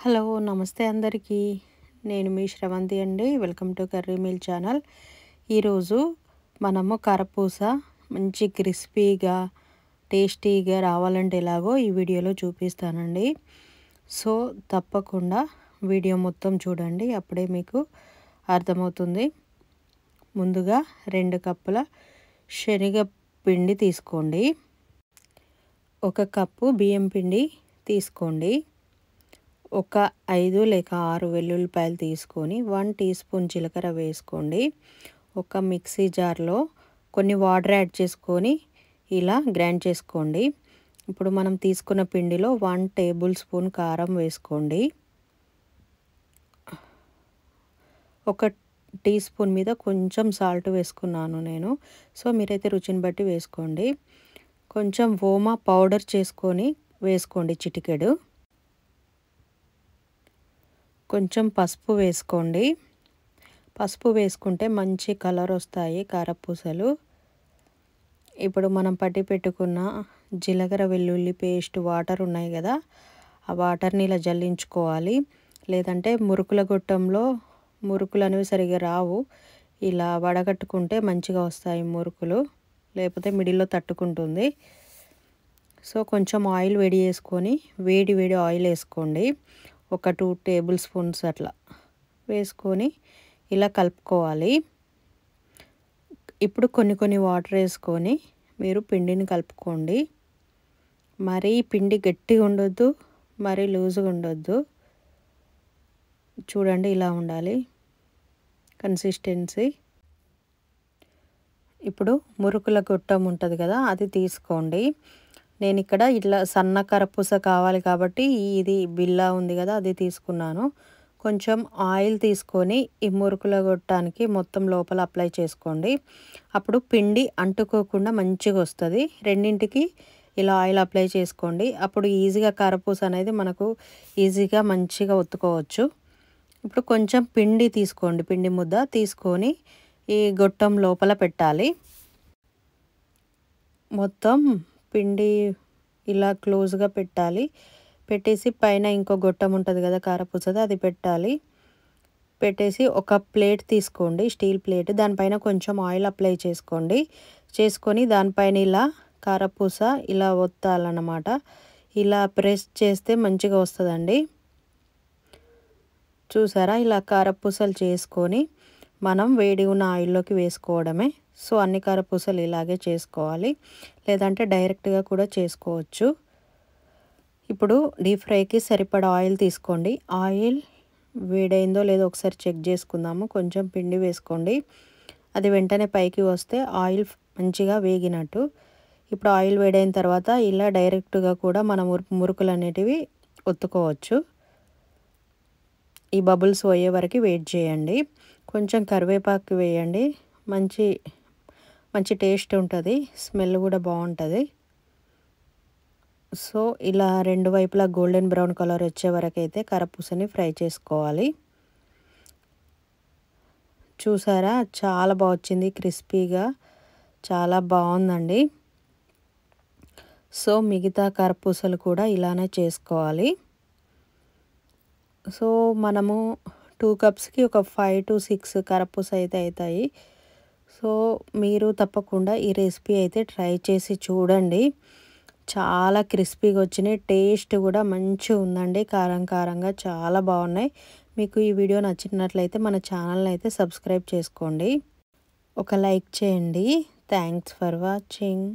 Hello నమస్తే అందరికీ. నేను మీ శ్రవంతి అండి. Welcome to curry meal channel. ఈరోజు మనము కరపూస మంచి క్రిస్పీగా టేస్టీగా రావాలంటే ఎలాగో ఈ వీడియోలో చూపిస్తానండి. సో తప్పకుండా వీడియో మొత్తం చూడండి, అప్పుడే మీకు అర్థమవుతుంది. ముందుగా 2 కప్పుల శనగపిండి తీసుకోండి. 1 కప్పు బియ్యం పిండి తీసుకోండి. ఒక 5 లేక 6 వెల్లుల్లిపాయలు తీసుకొని 1 టీ స్పూన్ జీలకర్ర వేసుకోండి. ఒక మిక్సీ జార్లో కొన్ని వాటర్ యాడ్ చేసుకొని ఇలా గ్రైండ్ చేసుకోండి. ఇప్పుడు మనం తీసుకున్న పిండిలో 1 టేబుల్ స్పూన్ కారం వేసుకోండి. 1 టీ స్పూన్ మీద కొంచెం సాల్ట్ వేసుకున్నాను నేను. సో మీరైతే రుచిని బట్టి వేసుకోండి. కొంచెం ఓమా పౌడర్ చేసుకొని వేసుకోండి చిటికెడు. కొంచెం పసుపు వేసుకోండి. పసుపు వేసుకుంటే మంచి కలర్ వస్తాయి కారపూసలు. ఇప్పుడు మనం పట్టి పెట్టుకున్న జీలకర్ర వెల్లుల్లి పేస్ట్ వాటర్ ఉన్నాయి కదా, ఆ వాటర్ని ఇలా జల్లించుకోవాలి. లేదంటే మురుకుల గొట్టంలో మురుకులు అనేవి సరిగా రావు. ఇలా వడగట్టుకుంటే మంచిగా వస్తాయి మురుకులు, లేకపోతే మిడిల్లో తట్టుకుంటుంది. సో కొంచెం ఆయిల్ వేడి చేసుకొని వేడి ఆయిల్ వేసుకోండి. ఒక 2 టేబుల్ స్పూన్స్ అట్లా వేసుకొని ఇలా కలుపుకోవాలి. ఇప్పుడు కొన్ని వాటర్ వేసుకొని మీరు పిండిని కలుపుకోండి. మరీ పిండి గట్టిగా ఉండొద్దు, మరీ లూజ్గా ఉండొద్దు. చూడండి ఇలా ఉండాలి కన్సిస్టెన్సీ. ఇప్పుడు మురుకుల గొట్టం ఉంటుంది కదా, అది తీసుకోండి. నేను ఇక్కడ ఇట్లా సన్న కరపూస కావాలి కాబట్టి ఇది బిల్లా ఉంది కదా, అది తీసుకున్నాను. కొంచెం ఆయిల్ తీసుకొని ఈ మురుకుల గొట్టానికి మొత్తం లోపల అప్లై చేసుకోండి. అప్పుడు పిండి అంటుకోకుండా మంచిగా వస్తుంది. రెండింటికి ఇలా ఆయిల్ అప్లై చేసుకోండి. అప్పుడు ఈజీగా కరపూస అనేది మనకు ఈజీగా మంచిగా ఒత్తుకోవచ్చు. ఇప్పుడు కొంచెం పిండి తీసుకోండి, పిండి ముద్ద తీసుకొని ఈ గొట్టం లోపల పెట్టాలి. మొత్తం పిండి ఇలా క్లోజ్గా పెట్టాలి. పెట్టేసి పైన ఇంకో గొట్టం ఉంటుంది కదా కారపూసది, అది పెట్టాలి. పెట్టేసి ఒక ప్లేట్ తీసుకోండి, స్టీల్ ప్లేట్. దానిపైన కొంచెం ఆయిల్ అప్లై చేసుకోండి. చేసుకొని దానిపైన ఇలా కారపూస ఇలా ఒత్తాలన్నమాట. ఇలా ప్రెస్ చేస్తే మంచిగా వస్తుందండి. చూసారా, ఇలా కారపూసలు చేసుకొని మనం వేడి ఉన్న ఆయిల్లోకి వేసుకోవడమే. సో అన్ని కారపూసలు ఇలాగే చేసుకోవాలి, లేదంటే డైరెక్ట్గా కూడా చేసుకోవచ్చు. ఇప్పుడు డీప్ ఫ్రైకి సరిపడా ఆయిల్ తీసుకోండి. ఆయిల్ వేడైందో లేదో ఒకసారి చెక్ చేసుకుందాము. కొంచెం పిండి వేసుకోండి. అది వెంటనే పైకి వస్తే ఆయిల్ మంచిగా వేగినట్టు. ఇప్పుడు ఆయిల్ వేడైన తర్వాత ఇలా డైరెక్ట్గా కూడా మన మురుకులు అనేటివి ఒత్తుకోవచ్చు. ఈ బబుల్స్ పోయే వరకు వెయిట్ చేయండి. కొంచెం కరివేపాకు వేయండి, మంచి టేస్ట్ ఉంటుంది, స్మెల్ కూడా బాగుంటుంది. సో ఇలా 2 వైపులా గోల్డెన్ బ్రౌన్ కలర్ వచ్చే వరకు అయితే కరపూసని ఫ్రై చేసుకోవాలి. చూసారా, చాలా బాగా వచ్చింది, క్రిస్పీగా చాలా బాగుందండి. సో మిగతా కరపూసలు కూడా ఇలానే చేసుకోవాలి. సో మనము 2 కప్స్కి ఒక 5 to 6 కరపూస అయితే అవుతాయి. సో మీరు తప్పకుండా ఈ రెసిపీ అయితే ట్రై చేసి చూడండి. చాలా క్రిస్పీగా వచ్చినాయి, టేస్ట్ కూడా మంచిగా ఉందండి. కారంగా చాలా బాగున్నాయి. మీకు ఈ వీడియో నచ్చినట్లయితే మన ఛానల్ని అయితే సబ్స్క్రైబ్ చేసుకోండి, ఒక లైక్ చేయండి. Thanks for watching.